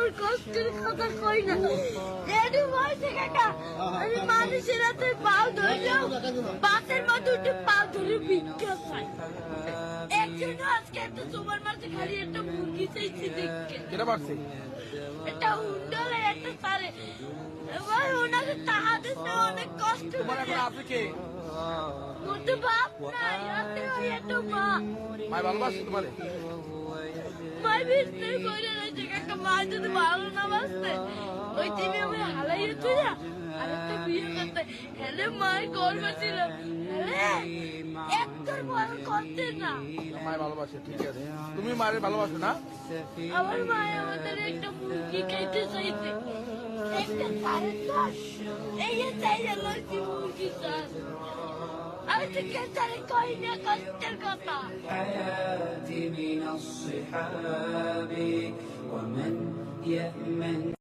আমার কষ্টের কথা কই না। এডু বয়সে কাকা আমি মানুষের হাতে পাও ধরলেও বাসের মধ্যে উঠে পাও ধরে ভিক্ষা চাই। একজন আজকে একটা তোমার মাঝে খালি একটা মুরগি চাইছি দেখতে। কেটা পারছে? একটা উন্ডলে একটা সারে এবার ওনাকে টাকা দিতে অনেক কষ্ট তোমার করে। এখন আছে কে? বলতে বাপ নাই আছে ওই একটা মা। মায় ভালোবাসে তোমারে? মাই বিস্তার করে রয়েছে কাকা। মা যদি ভালো না বাসতে ওই টিভি আমি হালাইয়ে তুই না আরেকটা বিয়ে করতে হেলে মায়ের গর্ব ছিল। একটার বড় করতে না। মায় ভালোবাসে, ঠিক আছে। তুমি মায়ের ভালোবাসো না? আমার মায় আমাদের একটা মুরগি খাইতে চাইছে। একটা সাড়ে চার এই চাই লইছি মুরগি চার। আমি তো কেচারে কই না কষ্টের কথা। حياتي من الصحاب ومن يأمن